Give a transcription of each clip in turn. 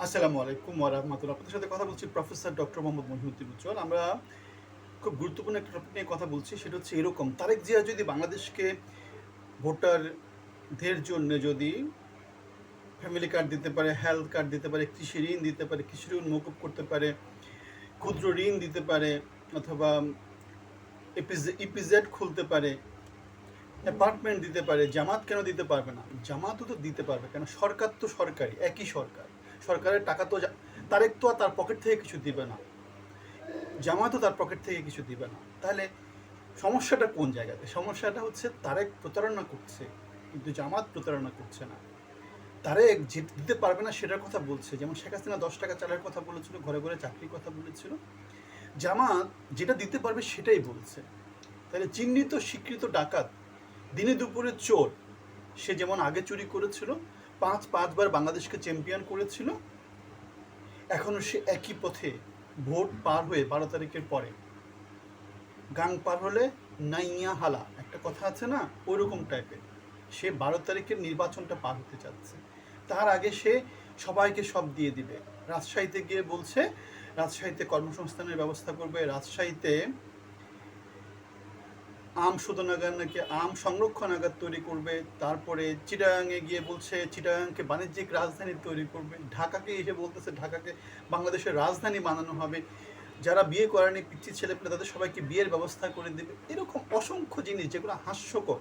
আসসালামু আলাইকুম ওয়া রাহমাতুল্লাহ। আপনাদের সাথে কথা বলছি প্রফেসর ডক্টর মোহাম্মদ মহিউদ্দিন উজ্জ্বল। আমরা খুব গুরুত্বপূর্ণ একটা টপিক নিয়ে কথা বলছি। সেটা হচ্ছে এরকম, তারেক জিয়া যদি বাংলাদেশকে ভোটারদের জন্য যদি ফ্যামিলি কার্ড দিতে পারে, হেলথ কার্ড দিতে পারে, কৃষি ঋণ দিতে পারে, কৃষি ঋণ মকুব করতে পারে, ক্ষুদ্র ঋণ দিতে পারে, অথবা ইপিজেড খুলতে পারে, অ্যাপার্টমেন্ট দিতে পারে, জামাত কেন দিতে পারবে না? জামাতও তো দিতে পারবে, কেন? সরকার তো সরকারি, একই সরকার। সরকারের টাকা তো তারেক তো আর তার পকেট থেকে কিছু দিবে না, জামাতও তার পকেট থেকে কিছু দিবে না। তাহলে সমস্যাটা কোন জায়গাতে? সমস্যাটা হচ্ছে তারেক প্রতারণা করছে, কিন্তু জামাত প্রতারণা করছে না। তারেক যে দিতে পারবে না সেটার কথা বলছে, যেমন শেখ হাসিনা 10 টাকা চালের কথা বলেছিল, ঘরে ঘরে চাকরির কথা বলেছিল। জামাত যেটা দিতে পারবে সেটাই বলছে। তাহলে চিহ্নিত স্বীকৃত ডাকাত, দিনে দুপুরে চোর, সে যেমন আগে চুরি করেছিল, পাঁচবার বাংলাদেশকে চ্যাম্পিয়ন করেছিল, এখনও সে একই পথে ভোট পার হয়ে 12 তারিখের পরে গাং পার হলে নাইয়া হালা, একটা কথা আছে না, ওইরকম টাইপের সে 12 তারিখের নির্বাচনটা পার হতে চাচ্ছে। তার আগে সে সবাইকে সব দিয়ে দিবে। রাজশাহীতে গিয়ে বলছে রাজশাহীতে কর্মসংস্থানের ব্যবস্থা করবে, রাজশাহীতে আম শোধনাগার নাকি আম সংরক্ষণাগার তৈরি করবে। তারপরে চিটাগাংয়ে গিয়ে বলছে চিটাগাংকে বাণিজ্যিক রাজধানী তৈরি করবে। ঢাকাকে এসে বলতেছে ঢাকাকে বাংলাদেশের রাজধানী বানানো হবে। যারা বিয়ে করেনি পিচ্ছি ছেলেপেলে তাদের সবাইকে বিয়ের ব্যবস্থা করে দেবে। এরকম অসংখ্য জিনিস যেগুলো হাস্যকর,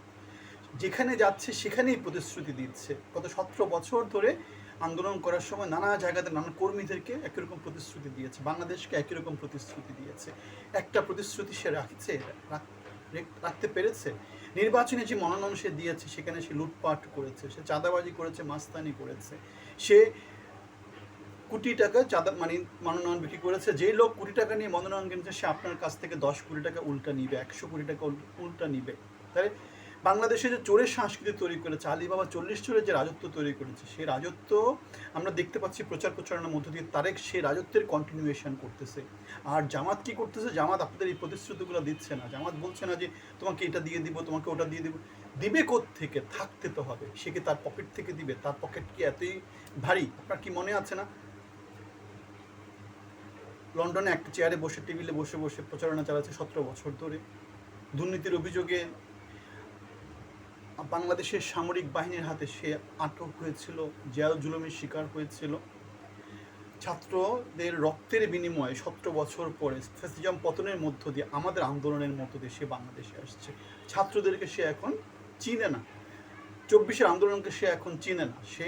যেখানে যাচ্ছে সেখানেই প্রতিশ্রুতি দিচ্ছে। গত 17 বছর ধরে আন্দোলন করার সময় নানা জায়গাতে নানা কর্মীদেরকে একই রকম প্রতিশ্রুতি দিয়েছে, বাংলাদেশকে একই রকম প্রতিশ্রুতি দিয়েছে। একটা প্রতিশ্রুতি সে রাখতে পেরেছে? নির্বাচনে যে মনোনয়ন সে দিয়েছে সেখানে সে লুটপাট করেছে, সে চাঁদাবাজি করেছে, মাস্তানি করেছে, সে কোটি টাকা চাঁদা মানে মনোনয়ন বিক্রি করেছে। যেই লোক কোটি টাকা নিয়ে মনোনয়ন কিনছে সে আপনার কাছ থেকে 10 কোটি টাকা উল্টা নিবে, 100 কোটি টাকা উল্টা নিবে। তাহলে বাংলাদেশে যে চোরের সংস্কৃতি তৈরি করেছে, আলিবাবা 40 চোরের যে রাজত্ব তৈরি করেছে, সেই রাজত্ব আমরা দেখতে পাচ্ছি প্রচার প্রচারণার মধ্য দিয়ে তারেক সেই রাজত্বের কন্টিনিউয়েশন করতেছে। আর জামাত কি করতেছে? জামাত আপনাদের এই প্রতিশ্রুতিগুলো দিচ্ছে না। জামাত বলছে না যে তোমাকে এটা দিয়ে দিব, তোমাকে ওটা দিয়ে দিব। দিবে থেকে? থাকতে তো হবে। সে কি তার পকেট থেকে দিবে? তার পকেট কি এতই ভারী? আপনার কি মনে আছে না লন্ডনে একটা চেয়ারে বসে টেবিলে বসে বসে প্রচারণা চালাচ্ছে 17 বছর ধরে? দুর্নীতির অভিযোগে বাংলাদেশের সামরিক বাহিনীর হাতে সে আটক হয়েছিল, জেল জুলুমের শিকার হয়েছিল। ছাত্রদের রক্তের বিনিময়ে 17 বছর পরে ফ্যাসিজম পতনের মধ্য দিয়ে আমাদের আন্দোলনের মধ্য দিয়ে সে বাংলাদেশে আসছে। ছাত্রদেরকে সে এখন চিনে না, 24-এর আন্দোলনকে সে এখন চিনে না। সে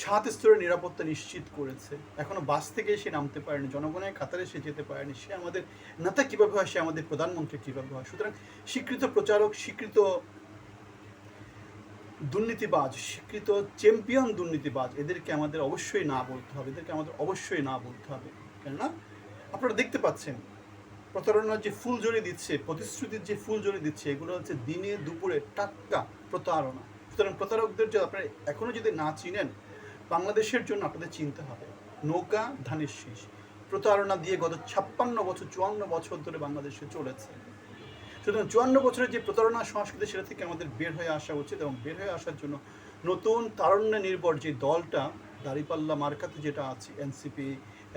7 স্তরের নিরাপত্তা নিশ্চিত করেছে, এখনো বাস থেকে সে নামতে পারেনি, জনগণের কাতারে সে যেতে পারেনি। সে আমাদের নেতা কীভাবে হয়, সে আমাদের প্রধানমন্ত্রী কীভাবে হয়? সুতরাং স্বীকৃত প্রচারক, স্বীকৃত দুর্নীতিবাজ, স্বীকৃত চ্যাম্পিয়ন দুর্নীতিবাজ, এদেরকে আমাদের অবশ্যই না বলতে হবে, এদেরকে আমাদের অবশ্যই না বলতে হবে। কেননা আপনারা দেখতে পাচ্ছেন প্রতারণার যে ফুলঝুরি দিচ্ছে, প্রতিশ্রুতির যে ফুলঝুরি দিচ্ছে, এগুলো হচ্ছে দিনে দুপুরে টাটকা প্রতারণা। সুতরাং প্রতারকদের যে আপনারা এখনও যদি না চিনেন, বাংলাদেশের জন্য আপনাদের চিনতে হবে। নৌকা ধানের শীষ প্রতারণা দিয়ে গত 56 বছর 54 বছর ধরে বাংলাদেশে চলেছে। সুতরাং 54 বছরের যে প্রতারণা সংস্কৃতি, সেটা থেকে আমাদের বের হয়ে আসা উচিত। এবং বের হয়ে আসার জন্য নতুন তারুণ্য নির্ভর যে দলটা দাঁড়িপাল্লা মার্কাতে যেটা আছে, এনসিপি,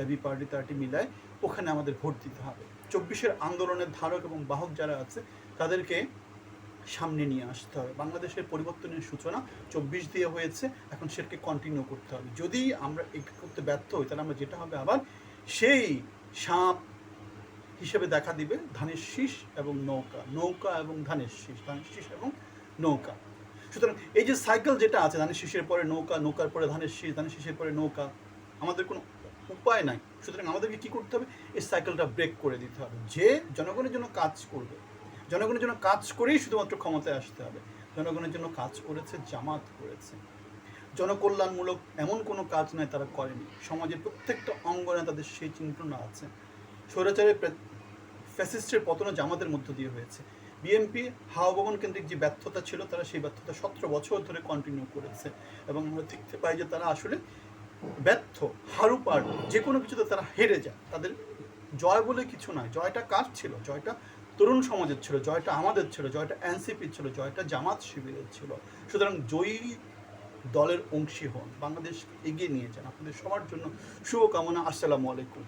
এবি পার্টি তার্টি মিলায়, ওখানে আমাদের ভোট দিতে হবে। 24-এর আন্দোলনের ধারক এবং বাহক যারা আছে তাদেরকে সামনে নিয়ে আসতে হবে। বাংলাদেশের পরিবর্তনের সূচনা 24 দিয়ে হয়েছে, এখন সেটাকে কন্টিনিউ করতে হবে। যদি আমরা এটা করতে ব্যর্থ হই, তাহলে আমরা যেটা হবে আবার সেই সাপ হিসেবে দেখা দিবে ধানের শীষ এবং নৌকা, নৌকা এবং ধানের শীষ, ধানের শীষ এবং নৌকা। সুতরাং এই যে সাইকেল যেটা আছে, ধানের শীষের পরে নৌকা, নৌকার পরে ধানের শীষ, ধানের শীষের পরে নৌকা, আমাদের কোনো উপায় নাই। সুতরাং আমাদেরকে কী করতে হবে? এই সাইকেলটা ব্রেক করে দিতে হবে। যে জনগণের জন্য কাজ করবে, জনগণের জন্য কাজ করেই শুধুমাত্র ক্ষমতায় আসতে হবে। জনগণের জন্য কাজ করেছে জামাত, করেছে জনকল্যাণমূলক এমন কোনো কাজ নয় তারা করেনি। সমাজের প্রত্যেকটা অঙ্গনে তাদের সেই চিন্তাটা আছে। স্বৈরাচারের ফ্যাসিস্টের পতন জামাতের মধ্য দিয়ে হয়েছে। বিএনপি হাওয়া ভবন কেন্দ্রিক যে ব্যর্থতা ছিল, তারা সেই ব্যর্থতা 17 বছর ধরে কন্টিনিউ করেছে। এবং আমরা দেখতে পাই যে তারা আসলে ব্যর্থ, হারুপার, যে কোনো কিছুতে তারা হেরে যায়। তাদের জয় বলে কিছু নয়। জয়টা কার ছিল? জয়টা তরুণ সমাজের ছিল, জয়টা আমাদের ছিল, জয়টা এনসিপির ছিল, জয়টা জামাত শিবিরের ছিল। সুতরাং জয়ী দলের অংশী হন, বাংলাদেশ এগিয়ে নিয়ে যান। আপনাদের সবার জন্য শুভকামনা। আসসালামু আলাইকুম।